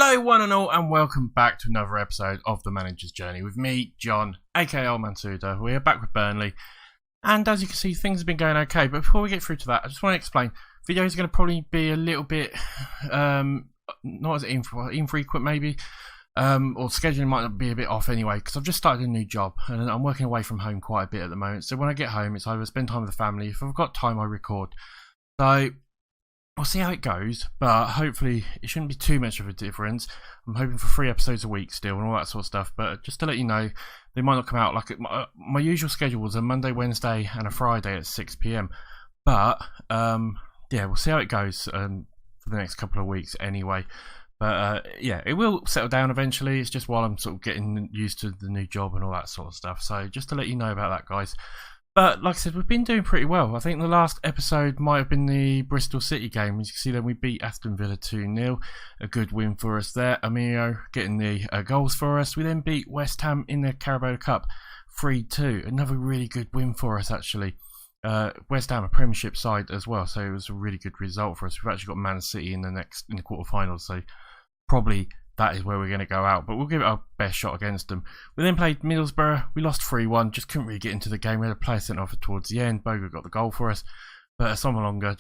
Hello one and all, and welcome back to another episode of The Manager's Journey with me, John, aka Old Man Sudor. We're back with Burnley, and as you can see, things have been going okay. But before we get through to that, I just want to explain, videos are going to probably be a little bit, not as infrequent maybe, or scheduling might be a bit off anyway, because I've just started a new job, and I'm working away from home quite a bit at the moment. So when I get home, it's either spend time with the family, if I've got time I record. So we'll see how it goes, but hopefully it shouldn't be too much of a difference. I'm hoping for 3 episodes a week still and all that sort of stuff, but just to let you know, they might not come out like my usual schedule was a Monday, Wednesday and a Friday at 6 PM. But yeah, we'll see how it goes for the next couple of weeks anyway. But yeah, it will settle down eventually. It's just while I'm sort of getting used to the new job and all that sort of stuff. So just to let you know about that, guys. But like I said, we've been doing pretty well. I think the last episode might have been the Bristol City game. As you can see there, we beat Aston Villa 2-0. A good win for us there. Amio getting the goals for us. We then beat West Ham in the Carabao Cup 3-2. Another really good win for us, actually. West Ham, a Premiership side as well, so it was a really good result for us. We've actually got Man City in the quarterfinals, so probably that is where we're going to go out, but we'll give it our best shot against them. We then played Middlesbrough. We lost 3-1, just couldn't really get into the game. We had a player sent off towards the end. Boga got the goal for us, but Sommalonga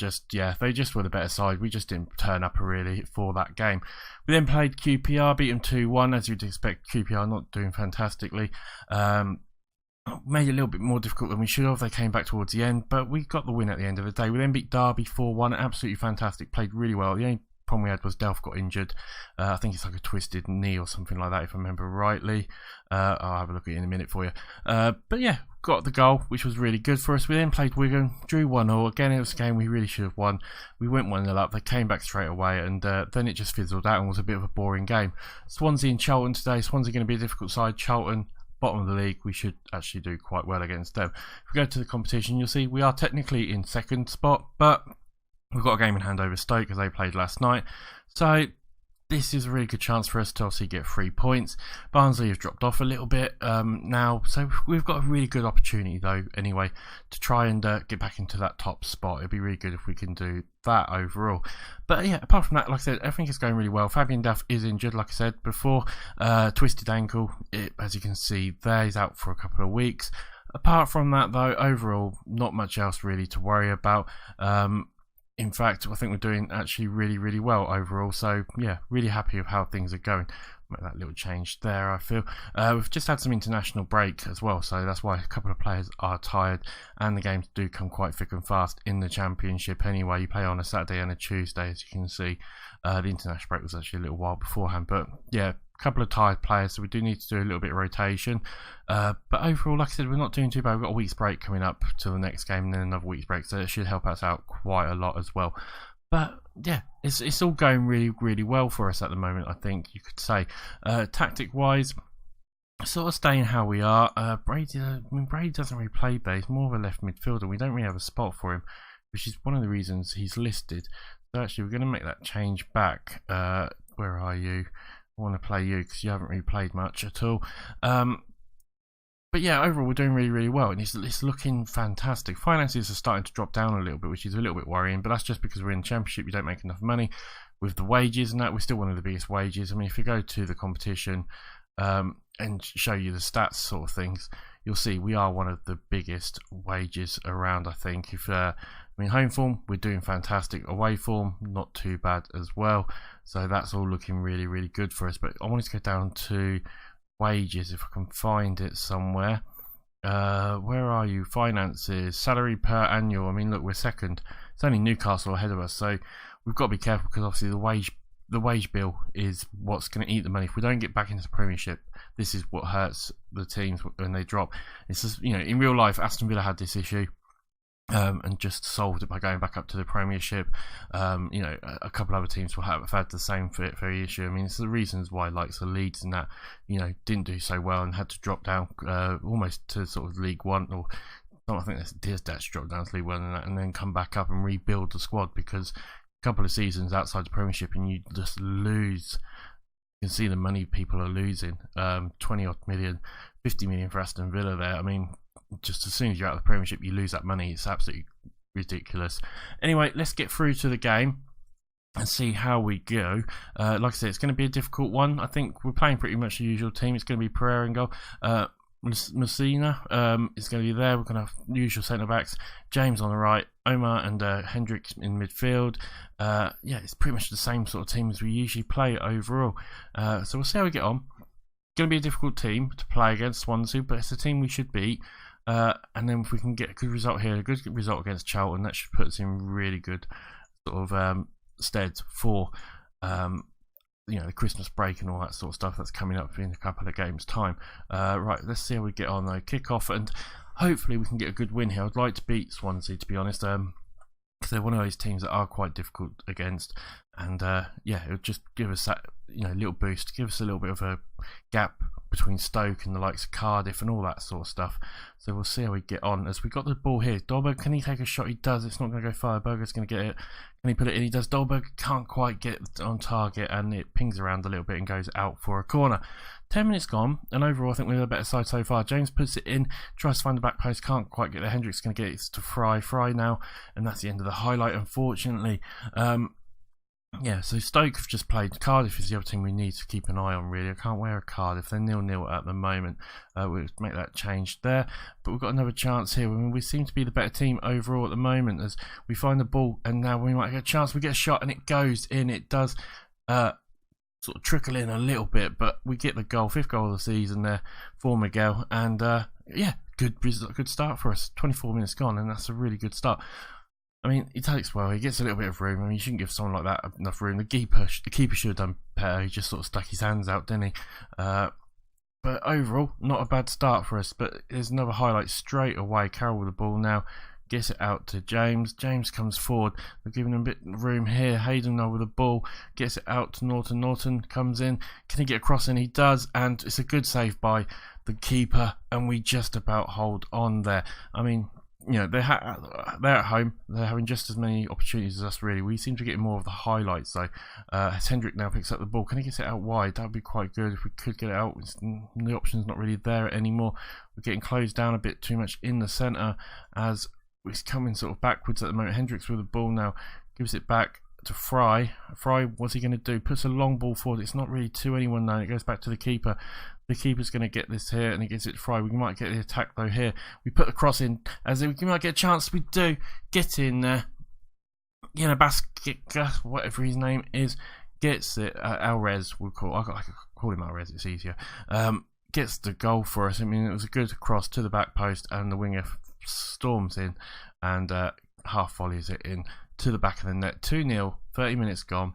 they just were the better side. We just didn't turn up really for that game. We then played QPR, beat them 2-1, as you'd expect. QPR not doing fantastically. Made it a little bit more difficult than we should have. They came back towards the end, but we got the win at the end of the day. We then beat Derby 4-1, absolutely fantastic. Played really well. The only problem we had was Delph got injured. I think it's like a twisted knee or something like that, if I remember rightly. I'll have a look at it in a minute for you. But yeah, got the goal, which was really good for us. We then played Wigan, drew 1-1. Again, it was a game we really should have won. We went 1-0 up. They came back straight away, and then it just fizzled out and was a bit of a boring game. Swansea and Charlton today. Swansea going to be a difficult side. Charlton, bottom of the league, we should actually do quite well against them. If we go to the competition, you'll see we are technically in second spot, but we've got a game in hand over Stoke as they played last night. So this is a really good chance for us to obviously get 3 points. Barnsley have dropped off a little bit now, so we've got a really good opportunity though anyway to try and get back into that top spot. It'd be really good if we can do that overall. But yeah, apart from that, like I said, everything is going really well. Fabian Duff is injured, like I said before, twisted ankle. As you can see there, he's out for a couple of weeks. Apart from that though, overall not much else really to worry about. In fact, I think we're doing actually really, really well overall. So yeah, really happy with how things are going. Make that little change there, I feel. We've just had some international break as well, so that's why a couple of players are tired, and the games do come quite thick and fast in the Championship anyway. You play on a Saturday and a Tuesday, as you can see. The international break was actually a little while beforehand, but yeah, a couple of tired players, so we do need to do a little bit of rotation. But overall, like I said, we're not doing too bad. We've got a week's break coming up till the next game, and then another week's break, so it should help us out quite a lot as well. But yeah, it's all going really, really well for us at the moment, I think you could say. Tactic wise, sort of staying how we are. Brady doesn't really play there. He's more of a left midfielder. We don't really have a spot for him, which is one of the reasons he's listed. So actually, we're going to make that change back. Where are you? I want to play you because you haven't really played much at all. But yeah, overall we're doing really, really well, and it's looking fantastic. Finances are starting to drop down a little bit, which is a little bit worrying, but that's just because we're in the Championship. You don't make enough money with the wages and that. We're still one of the biggest wages. I mean, if you go to the competition and show you the stats sort of things, you'll see we are one of the biggest wages around, I think. I mean, home form, we're doing fantastic. Away form, not too bad as well. So that's all looking really, really good for us. But I wanted to go down to wages, if I can find it somewhere. Where are you? Finances, salary per annual. I mean, look, we're second. It's only Newcastle ahead of us, so we've got to be careful, because obviously the wage bill is what's going to eat the money. If we don't get back into the Premiership, this is what hurts the teams when they drop. It's just, you know, in real life, Aston Villa had this issue. And just solved it by going back up to the Premiership. You know, a couple other teams will have had the same very issue. I mean, it's the reasons why, like, the Leeds and that, you know, didn't do so well and had to drop down almost to sort of League One, or I think that's dropped down to League One and that, and then come back up and rebuild the squad, because a couple of seasons outside the Premiership and you just lose. You can see the money people are losing. 20 odd million, 50 million for Aston Villa there. I mean, just as soon as you're out of the Premiership, you lose that money. It's absolutely ridiculous. Anyway, let's get through to the game. and see how we go. Like I said, it's going to be a difficult one. I think we're playing pretty much the usual team. It's going to be Pereira in goal. Messina is going to be there. We're going to have usual centre backs. James on the right, Omar and Hendricks in midfield. Yeah, it's pretty much the same sort of team as we usually play overall. So we'll see how we get on. Going to be a difficult team to play against, Swansea, but it's a team we should beat. And then if we can get a good result here, a good result against Charlton, that should put us in really good sort of stead for the Christmas break and all that sort of stuff that's coming up in a couple of games time. Right, let's see how we get on though. Kick off, and hopefully we can get a good win here. I'd like to beat Swansea, to be honest, because they're one of those teams that are quite difficult against, and yeah, it would just give us that little boost, give us a little bit of a gap between Stoke and the likes of Cardiff and all that sort of stuff. So we'll see how we get on. As we got the ball here, Dolberg, can he take a shot? He does. It's not going to go far. Berger's going to get it. Can he put it in? He does. Dolberg can't quite get on target, and it pings around a little bit and goes out for a corner. 10 minutes gone, and overall I think we're the better side so far. James puts it in, tries to find the back post, can't quite get there. Hendricks going to get it to Fry now, and that's the end of the highlight, unfortunately. Yeah, so Stoke have just played. Cardiff is the other team we need to keep an eye on, really. I can't wear a Cardiff. They're 0-0 at the moment. We'll make that change there. But we've got another chance here. I mean, we seem to be the better team overall at the moment as we find the ball, and now we might get a chance. We get a shot, and it goes in. It does sort of trickle in a little bit, but we get the goal. 5th goal of the season there for Miguel. And, yeah, good start for us. 24 minutes gone, and that's a really good start. I mean, he takes well. He gets a little bit of room. I mean, you shouldn't give someone like that enough room. The keeper should have done better. He just sort of stuck his hands out, didn't he? But overall, not a bad start for us. But there's another highlight straight away. Carroll with the ball now. Gets it out to James. James comes forward. They're giving him a bit of room here. Hayden now with the ball. Gets it out to Norton. Norton comes in. Can he get across? And he does. And it's a good save by the keeper. And we just about hold on there. I mean, they're at home. They're having just as many opportunities as us, really. We seem to get more of the highlights, though. As Hendrick now picks up the ball. Can he get it out wide? That would be quite good if we could get it out. The option's not really there anymore. We're getting closed down a bit too much in the centre as it's coming sort of backwards at the moment. Hendricks with the ball now. Gives it back to Fry. Fry, what's he going to do? Puts a long ball forward. It's not really to anyone now. It goes back to the keeper. The keeper's going to get this here, and he gets it to Fry. We might get the attack, though, here. We put the cross in, as we might get a chance. We do get in there. Basket, whatever his name is, gets it. Alvarez, I could call him Alvarez, it's easier. Gets the goal for us. I mean, it was a good cross to the back post, and the winger storms in and half volleys it in to the back of the net. 2-0, 30 minutes gone.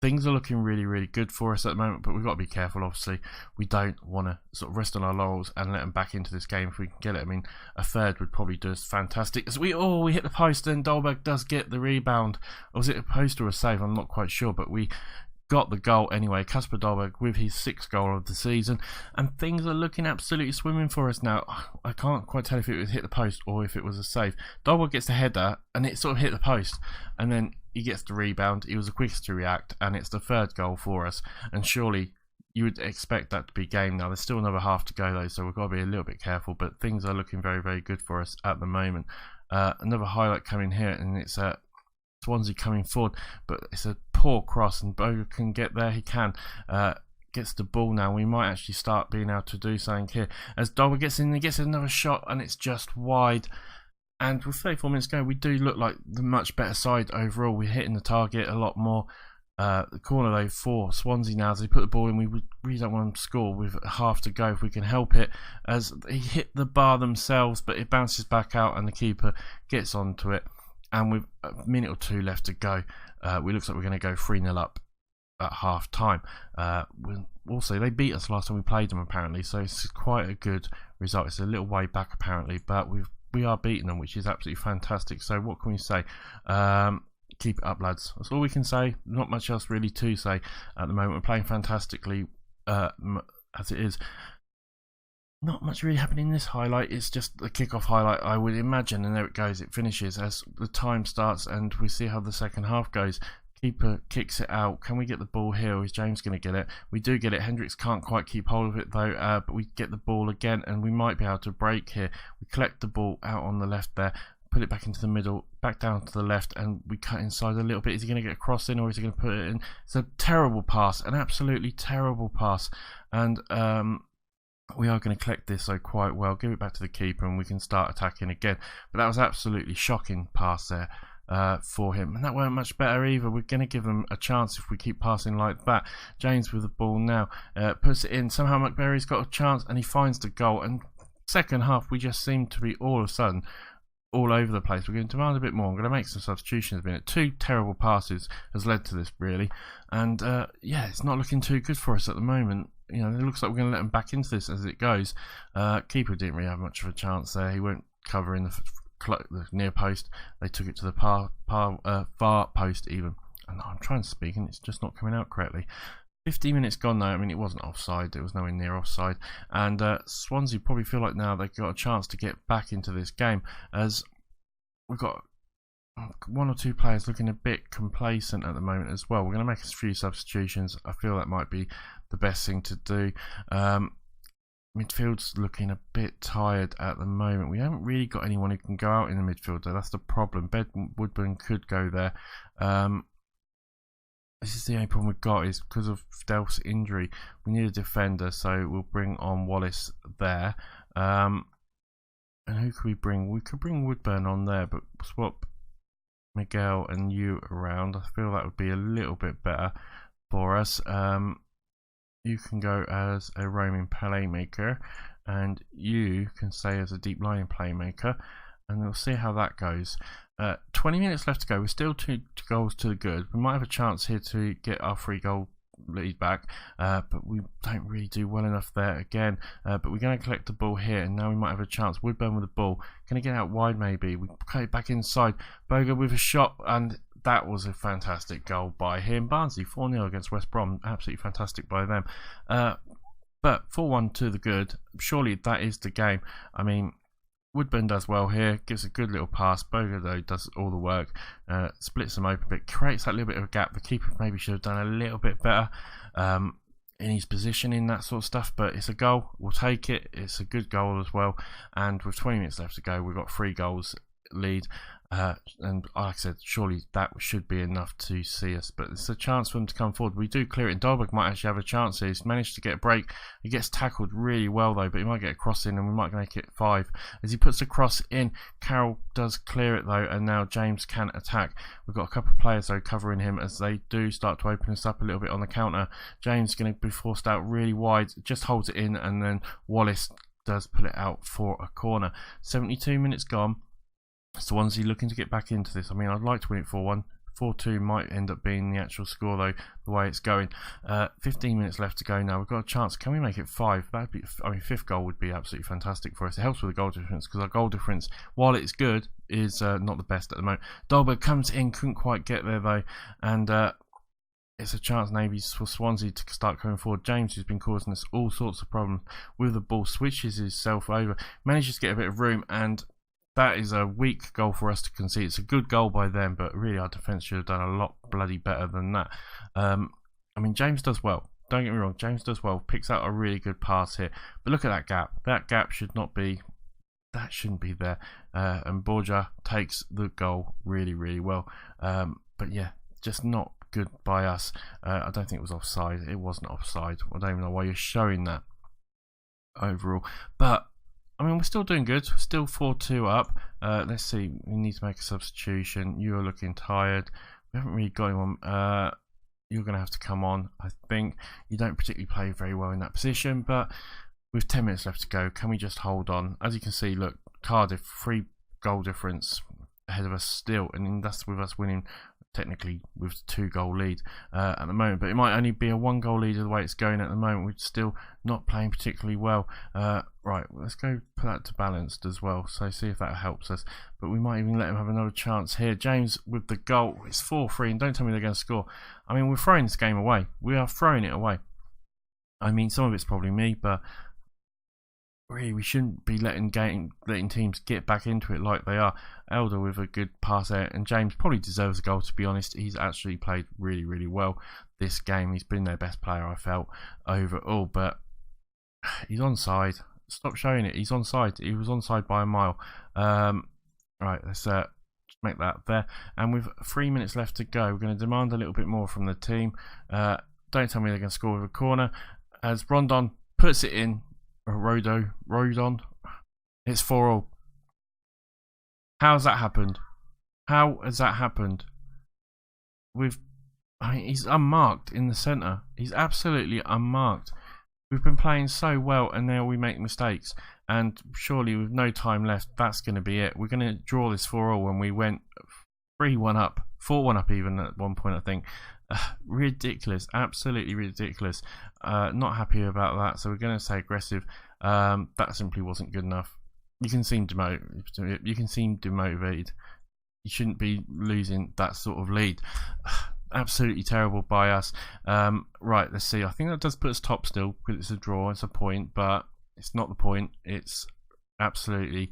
Things are looking really, really good for us at the moment, but we've got to be careful, obviously. We don't want to sort of rest on our laurels and let them back into this game if we can get it. I mean, a third would probably do us fantastic. As we hit the post, and Dolberg does get the rebound. Or was it a post or a save? I'm not quite sure, but we got the goal anyway. Kasper Dolberg with his 6th goal of the season, and things are looking absolutely swimming for us now. I can't quite tell if it was hit the post or if it was a save. Dolberg gets the header, and it sort of hit the post, and then he gets the rebound. He was the quickest to react, and it's the 3rd goal for us. And surely you would expect that to be game now. There's still another half to go though, so we've got to be a little bit careful. But things are looking very, very good for us at the moment. Another highlight coming here, and it's Swansea coming forward, but it's a poor cross, and Boga can get there. He can. Gets the ball now. We might actually start being able to do something here. As Dolberg gets in, he gets another shot, and it's just wide. And with 34 minutes to go, we do look like the much better side overall. We're hitting the target a lot more. The corner though for Swansea now, as they put the ball in, we really don't want them to score with half to go if we can help it, as they hit the bar themselves, but it bounces back out and the keeper gets onto it. And with a minute or 2 left to go, it looks like we're going to go 3-0 up at half time. Also, they beat us last time we played them apparently, so it's quite a good result. It's a little way back apparently, but we are beating them, which is absolutely fantastic. So what can we say? Keep it up, lads. That's all we can say. Not much else really to say at the moment. We're playing fantastically as it is. Not much really happening in this highlight. It's just the kickoff highlight, I would imagine, and there it goes. It finishes as the time starts, and we see how the second half goes. Keeper kicks it out. Can we get the ball here, or is James going to get it? We do get it. Hendricks can't quite keep hold of it though, but we get the ball again, and we might be able to break here. We collect the ball out on the left there. put it back into the middle, back down to the left, and we cut inside a little bit. Is he going to get a cross in, or is he going to put it in? It's a terrible pass, an absolutely terrible pass, and we are going to collect this quite well, give it back to the keeper, and we can start attacking again. But that was absolutely shocking pass there for him, and that weren't much better either. We're going to give them a chance if we keep passing like that. James with the ball now, puts it in. Somehow McBurry's got a chance, and he finds the goal. And second half, we just seem to be all of a sudden all over the place. We're going to demand a bit more. I'm going to make some substitutions in a minute. 2 terrible passes has led to this, really, and yeah, it's not looking too good for us at the moment. You know, it looks like we're going to let them back into this as it goes. Keeper didn't really have much of a chance there. He won't cover in the near post. They took it to the far post even. And I'm trying to speak and it's just not coming out correctly. 15 minutes gone though. I mean, it wasn't offside. It was nowhere near offside. And Swansea probably feel like now they've got a chance to get back into this game, as we've got 1 or 2 players looking a bit complacent at the moment as well. We're going to make a few substitutions. I feel that might be the best thing to do. Midfield's looking a bit tired at the moment. We haven't really got anyone who can go out in the midfield though. That's the problem. Woodburn could go there. This is the only problem we've got, is because of Delph's injury. We need a defender, so we'll bring on Wallace there. And who could we bring? We could bring Woodburn on there, but swap Miguel and you around. I feel that would be a little bit better for us. You can go as a roaming playmaker, and you can stay as a deep lying playmaker, and we'll see how that goes. 20 minutes left to go. We're still 2 goals to the good. We might have a chance here to get our 3-goal lead back, but we don't really do well enough there again. But we're going to collect the ball here, and now we might have a chance. Woodburn with the ball. Going to get out wide maybe. We cut it back inside. Boga with a shot, and that was a fantastic goal by him. Barnsley 4-0 against West Brom. Absolutely fantastic by them. But 4-1 to the good. Surely that is the game. I mean, Woodburn does well here, gives a good little pass. Boga though does all the work, splits them open a bit, creates that little bit of a gap. The keeper maybe should have done a little bit better in his positioning, that sort of stuff, but it's a goal, we'll take it. It's a good goal as well, and with 20 minutes left to go, we've got 3 goals lead, and like I said, surely that should be enough to see us, but it's a chance for them to come forward. We do clear it, and Dahlberg might actually have a chance here. He's managed to get a break. He gets tackled really well though, but he might get a cross in, and we might make it 5 as he puts the cross in. Carroll does clear it though, and now James can attack. We've got a couple of players though covering him as they do start to open us up a little bit on the counter. James is going to be forced out really wide, just holds it in, and then Wallace does put it out for a corner. 72 minutes gone. Swansea looking to get back into this. I mean, I'd like to win it 4-1. 4-2 might end up being the actual score though, the way it's going. 15 minutes left to go now. We've got a chance. Can we make it 5? That'd be, I mean, 5th goal would be absolutely fantastic for us. It helps with the goal difference, because our goal difference, while it's good, is not the best at the moment. Dahlberg comes in, couldn't quite get there though, and it's a chance maybe for Swansea to start coming forward. James, who's been causing us all sorts of problems with the ball, switches himself over, manages to get a bit of room, and that is a weak goal for us to concede. It's a good goal by them, but really our defence should have done a lot bloody better than that. I mean, James does well. Don't get me wrong, James does well. Picks out a really good pass here. But look at that gap. That gap should not be... That shouldn't be there. And Borja takes the goal really, really well. But yeah, just not good by us. I don't think it was offside. It wasn't offside. I don't even know why you're showing that overall. But I mean, we're still doing good. Still 4-2 up. Let's see. We need to make a substitution. You are looking tired. We haven't really got anyone. You're going to have to come on, I think. You don't particularly play very well in that position, but with 10 minutes left to go, can we just hold on? As you can see, look, Cardiff, 3 goal difference ahead of us still, and that's with us winning technically with 2-goal lead at the moment, but it might only be a 1-goal lead the way it's going at the moment. We're still not playing particularly well. Right, let's go put that to balanced as well, so see if that helps us, but we might even let him have another chance here. James with the goal. It's 4-3, and don't tell me they're going to score. I mean, we're throwing this game away. We are throwing it away. I mean, some of it's probably me, but really, we shouldn't be letting teams get back into it like they are. Elder with a good pass out, and James probably deserves a goal, to be honest. He's actually played really, really well this game. He's been their best player, I felt, overall, but he's onside. Stop showing it. He's onside. He was onside by a mile. Right, let's make that there. And with 3 minutes left to go, we're going to demand a little bit more from the team. Don't tell me they're going to score with a corner. As Rondon puts it in, Rodon, it's 4-4. How's that happened? How has that happened? He's unmarked in the centre. He's absolutely unmarked. We've been playing so well, and now we make mistakes. And surely, with no time left, that's going to be it. We're going to draw this 4-4 when we went 3-1 up, 4-1 up even at one point, I think. Ridiculous, absolutely ridiculous. Not happy about that, so we're going to stay aggressive. That simply wasn't good enough. You can seem demotivated. You shouldn't be losing that sort of lead. Absolutely terrible by us. Right, let's see. I think that does put us top still because it's a draw. It's a point, but it's not the point. It's absolutely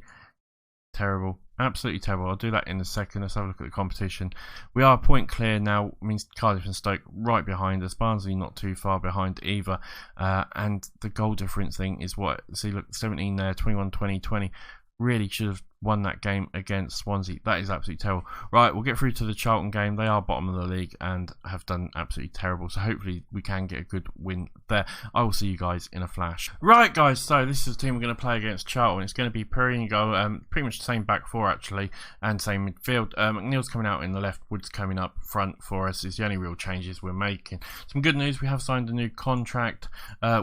terrible. Absolutely terrible. I'll do that in a second. Let's have a look at the competition. We are a point clear now. It means Cardiff and Stoke right behind us. Barnsley not too far behind either. And the goal difference thing is what? See, look, 17 there, 21, 20, 20. Really should have won that game against Swansea. That is absolutely terrible. Right, we'll get through to the Charlton game. They are bottom of the league and have done absolutely terrible. So hopefully we can get a good win there. I will see you guys in a flash. Right, guys. So this is the team we're going to play against Charlton. It's going to be Perry and go. Pretty much the same back four actually, and same midfield. McNeil's coming out in the left. Wood's coming up front for us. Is the only real changes we're making. Some good news. We have signed a new contract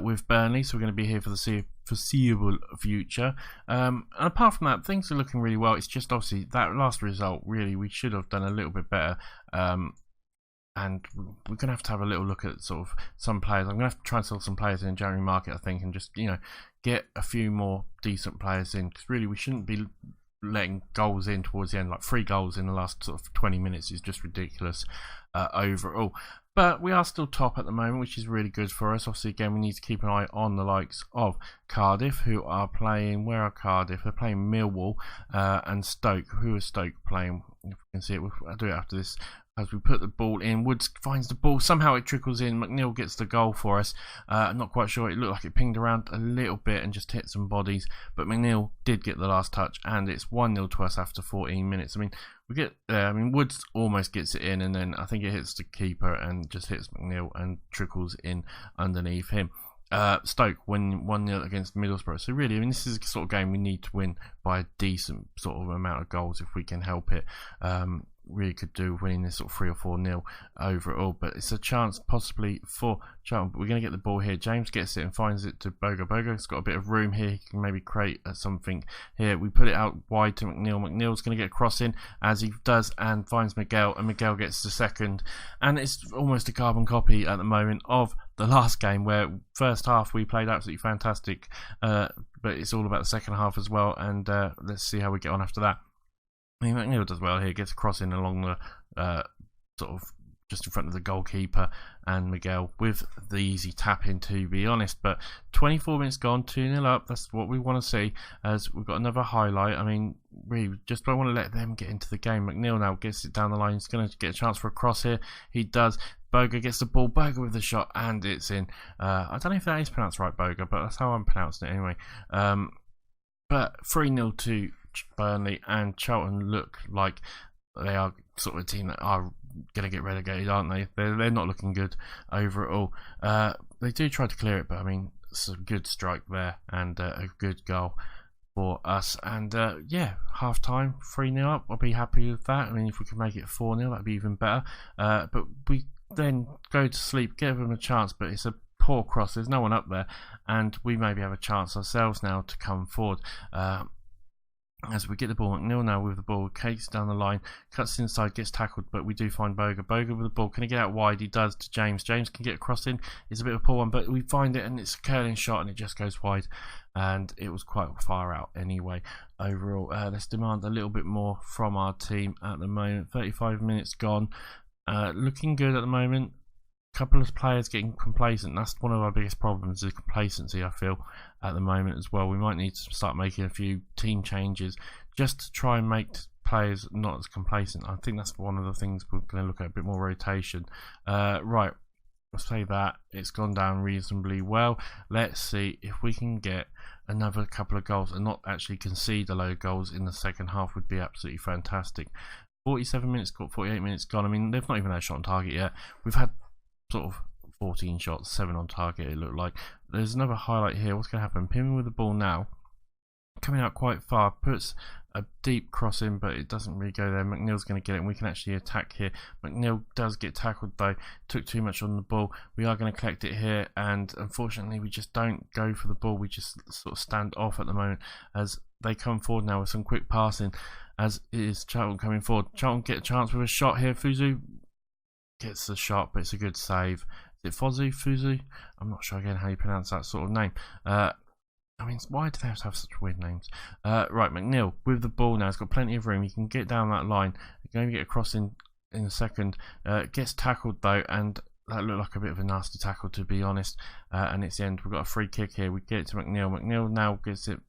with Burnley, so we're going to be here for the foreseeable future. And apart from that, things are looking really well. It's just obviously that last result, really, we should have done a little bit better. And we're going to have a little look at sort of some players. I'm going to have to try and sell some players in the January market, I think, and just, you know, get a few more decent players in. Because really, we shouldn't be letting goals in towards the end. Like 3 goals in the last sort of 20 minutes is just ridiculous overall. But we are still top at the moment, which is really good for us. Obviously, again, we need to keep an eye on the likes of Cardiff, who are playing... Where are Cardiff? They're playing Millwall and Stoke. Who is Stoke playing? If we can see it, I'll do it after this. As we put the ball in, Woods finds the ball. Somehow it trickles in. McNeil gets the goal for us. I'm not quite sure. It looked like it pinged around a little bit and just hit some bodies. But McNeil did get the last touch, and it's 1-0 to us after 14 minutes. I mean, we get there. I mean, Woods almost gets it in, and then I think it hits the keeper and just hits McNeil and trickles in underneath him. Stoke win 1-0 against Middlesbrough. So really, I mean, this is the sort of game we need to win by a decent sort of amount of goals if we can help it. Really could do winning this sort of 3 or 4-0 overall, but it's a chance possibly for Charlton. But we're going to get the ball here. James gets it and finds it to Boga. Boga's got a bit of room here. He can maybe create something here. We put it out wide to McNeil. McNeil's going to get a cross in as he does and finds Miguel, and Miguel gets the second. And it's almost a carbon copy at the moment of the last game, where first half we played absolutely fantastic, but it's all about the second half as well. And let's see how we get on after that. I mean, McNeil does well here, gets a cross in along the sort of just in front of the goalkeeper, and Miguel with the easy tap in, to be honest. But 24 minutes gone, 2-0 up. That's what we want to see, as we've got another highlight. I mean, we just don't want to let them get into the game. McNeil now gets it down the line. He's going to get a chance for a cross here. He does. Boga gets the ball. Boga with the shot, and it's in. I don't know if that is pronounced right, Boga, but that's how I'm pronouncing it anyway. But 3-0 to Burnley, and Charlton look like they are sort of a team that are going to get relegated, aren't they? They're not looking good overall. They do try to clear it, but I mean, it's a good strike there and a good goal for us. And yeah, half time, 3-0 up. I'll be happy with that. I mean, if we could make it 4-0, that'd be even better. But we then go to sleep, give them a chance, but it's a poor cross. There's no one up there, and we maybe have a chance ourselves now to come forward. As we get the ball, McNeil now with the ball, Cake's down the line, cuts inside, gets tackled, but we do find Boga. Boga with the ball, can he get out wide? He does to James. James can get a cross in. It's a bit of a poor one, but we find it, and it's a curling shot, and it just goes wide, and it was quite far out anyway. Overall, let's demand a little bit more from our team at the moment. 35 minutes gone, looking good at the moment. Couple of players getting complacent. That's one of our biggest problems, is complacency, I feel, at the moment as well. We might need to start making a few team changes just to try and make players not as complacent. I think that's one of the things we're going to look at, a bit more rotation. Right, I'll say that it's gone down reasonably well. Let's see if we can get another couple of goals and not actually concede a load of goals in the second half would be absolutely fantastic. 47 minutes got 48 minutes gone. I mean, they've not even had a shot on target yet. We've had sort of 14 shots, 7 on target it looked like. There's another highlight here. What's going to happen? Pim with the ball now, coming out quite far, puts a deep cross in, but it doesn't really go there. McNeil's going to get it, and we can actually attack here. McNeil does get tackled though, took too much on the ball. We are going to collect it here, and unfortunately we just don't go for the ball. We just sort of stand off at the moment as they come forward now with some quick passing, as it is Charlton coming forward. Charlton get a chance with a shot here. Fuzu gets the shot, but it's a good save. Is it Fozu? Fuzu? I'm not sure again how you pronounce that sort of name. I mean, why do they have to have such weird names? Right, McNeil with the ball now. He's got plenty of room. He can get down that line. He's going to get across in a second. Gets tackled though, and that looked like a bit of a nasty tackle to be honest. And it's the end. We've got a free kick here. We get it to McNeil. McNeil now gets it.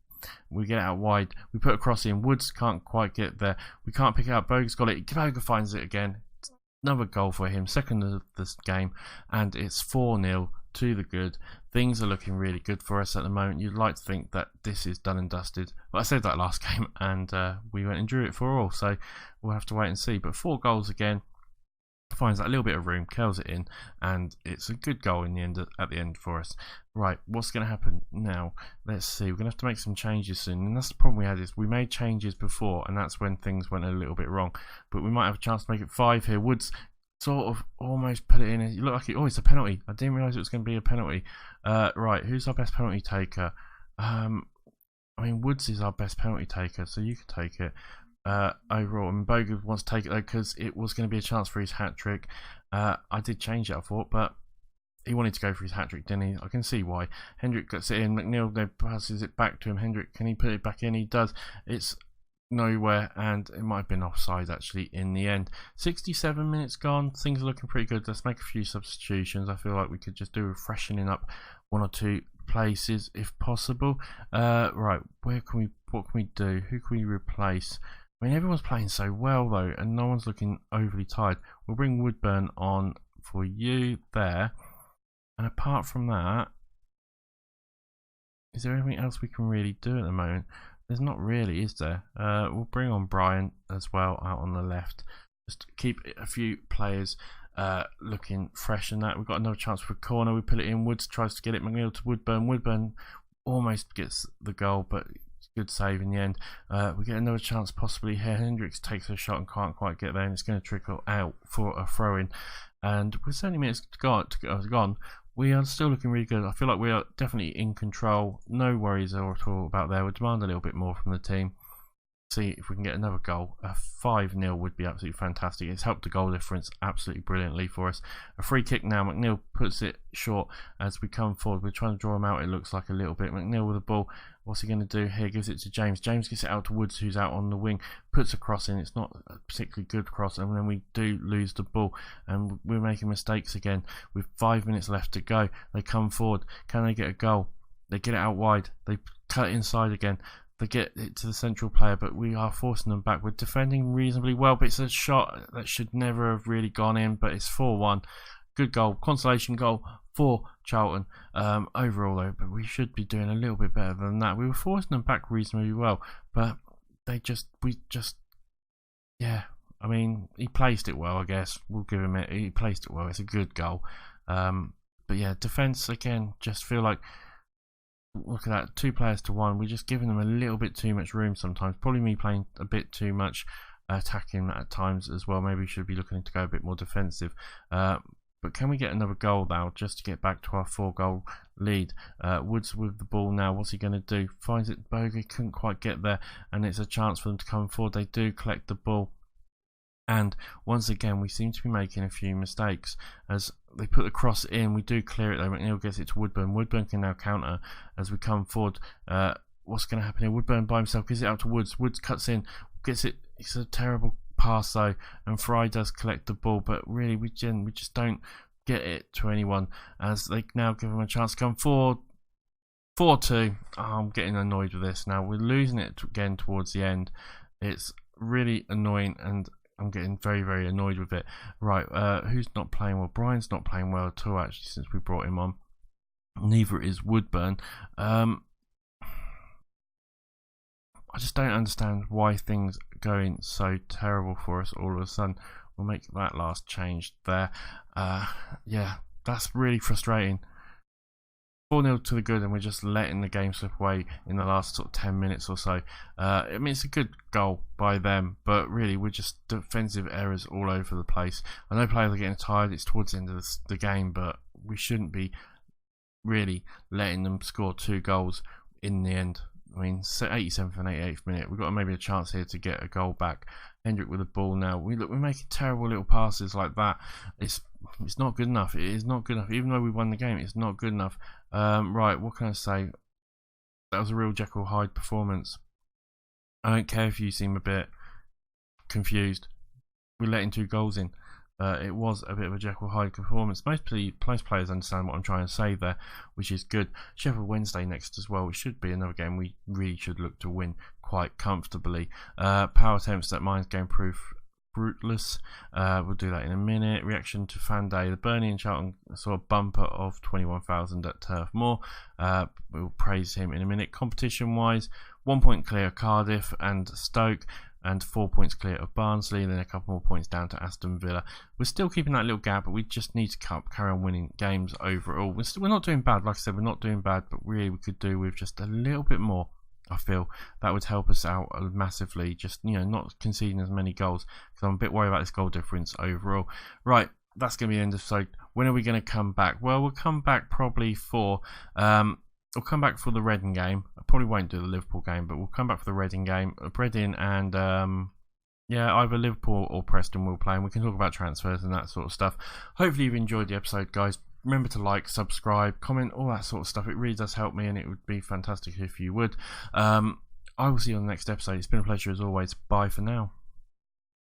We get it out wide. We put a cross in. Woods can't quite get there. We can't pick it up. Boga's got it. Boga finds it again. Another goal for him. Second of this game. And it's 4-0 to the good. Things are looking really good for us at the moment. You'd like to think that this is done and dusted. But I said that last game and we went and drew it for all. So we'll have to wait and see. But 4 goals again. Finds that little bit of room, curls it in, and it's a good goal in the end at the end for us. Right, what's going to happen now? Let's see. We're going to have to make some changes soon, and that's the problem we had is we made changes before, and that's when things went a little bit wrong. But we might have a chance to make it 5 here. Woods sort of almost put it in. It looked like it. Oh, it's a penalty. I didn't realise it was going to be a penalty. Right, who's our best penalty taker? I mean, Woods is our best penalty taker, so you can take it. Overall, and Boga wants to take it though because it was going to be a chance for his hat-trick. I did change it, I thought, but he wanted to go for his hat-trick, didn't he? I can see why. Hendrick gets it in. McNeil then passes it back to him. Hendrick, can he put it back in? He does. It's nowhere, and it might have been offside actually in the end. 67 minutes gone. Things are looking pretty good. Let's make a few substitutions. I feel like we could just do a freshening up 1 or 2 places if possible. Right, what can we do? Who can we replace? I mean, everyone's playing so well though, and no one's looking overly tired. We'll bring Woodburn on for you there. And apart from that, is there anything else we can really do at the moment? There's not really, is there? We'll bring on Brian as well out on the left. Just keep a few players looking fresh and that. We've got another chance for a corner. We put it in. Woods tries to get it. McNeil to Woodburn. Woodburn almost gets the goal, but good save in the end. We get another chance possibly here. Hendricks takes a shot and can't quite get there, and it's going to trickle out for a throw-in. And with 70 minutes gone, we are still looking really good. I feel like we are definitely in control. No worries at all about there. We'll demand a little bit more from the team. See if we can get another goal. A 5-0 would be absolutely fantastic. It's helped the goal difference absolutely brilliantly for us. A free kick now. McNeil puts it short as we come forward. We're trying to draw him out, it looks like a little bit. McNeil with the ball. What's he going to do here? Gives it to James. James gets it out to Woods, who's out on the wing. Puts a cross in. It's not a particularly good cross, and then we do lose the ball, and we're making mistakes again. With 5 minutes left to go, they come forward. Can they get a goal? They get it out wide. They cut it inside again. They get it to the central player, but we are forcing them back. We're defending reasonably well, but it's a shot that should never have really gone in, but it's 4-1. Good goal, consolation goal for Charlton overall though, but we should be doing a little bit better than that. We were forcing them back reasonably well, but yeah, I mean, he placed it well, I guess. We'll give him it. He placed it well. It's a good goal. But yeah, defence, again, just feel like, look at that, 2 players to 1. We're just giving them a little bit too much room sometimes. Probably me playing a bit too much attacking at times as well. Maybe we should be looking to go a bit more defensive. But can we get another goal now just to get back to our 4-goal lead? Woods with the ball now. What's he going to do? Finds it. Boga couldn't quite get there, and it's a chance for them to come forward. They do collect the ball. And once again, we seem to be making a few mistakes as they put the cross in. We do clear it though. McNeil gets it to Woodburn. Woodburn can now counter as we come forward. What's going to happen here? Woodburn by himself gives it out to Woods. Woods cuts in, gets it. It's a terrible pass though, and Fry does collect the ball, but really we just don't get it to anyone as they now give him a chance to come forward. 4-2. Oh, I'm getting annoyed with this now. We're losing it again towards the end. It's really annoying, and I'm getting very, very annoyed with it. Right, who's not playing well? Brian's not playing well at all, actually, since we brought him on. Neither is Woodburn. I just don't understand why things are going so terrible for us all of a sudden. We'll make that last change there. Yeah, that's really frustrating. 4-0 to the good, and we're just letting the game slip away in the last sort of 10 minutes or so. I mean, it's a good goal by them, but really we're just defensive errors all over the place. I know players are getting tired, it's towards the end of the game, but we shouldn't be really letting them score 2 goals in the end. I mean, 87th and 88th minute, we've got maybe a chance here to get a goal back. Hendrick with the ball now. We're making terrible little passes like that. It's not good enough. It is not good enough. Even though we won the game, it's not good enough. Right, what can I say? That was a real Jekyll Hyde performance. I don't care if you seem a bit confused. We're letting 2 goals in. It was a bit of a Jekyll Hyde performance. Most players understand what I'm trying to say there, which is good. Sheffield Wednesday next as well, which should be another game we really should look to win quite comfortably. Power attempts at Mine's game proof fruitless. We'll do that in a minute. Reaction to Fan Day. The Burnley and Charlton saw a bumper of 21,000 at Turf Moor. We'll praise him in a minute. Competition wise, 1 point clear of Cardiff and Stoke, and 4 points clear of Barnsley, and then a couple more points down to Aston Villa. We're still keeping that little gap, but we just need to carry on winning games overall. We're not doing bad, like I said, we're not doing bad, but really we could do with just a little bit more. I feel that would help us out massively, just, you know, not conceding as many goals, because I'm a bit worried about this goal difference overall. Right, that's going to be the end of the episode. When are we going to come back? Well, we'll come back probably for we'll come back for the Reading game. I probably won't do the Liverpool game, but we'll come back for the Reading game. Reading and yeah, either Liverpool or Preston will play, and we can talk about transfers and that sort of stuff. Hopefully you've enjoyed the episode, guys. Remember to like, subscribe, comment, all that sort of stuff. It really does help me, and it would be fantastic if you would. I will see you on the next episode. It's been a pleasure as always. Bye for now.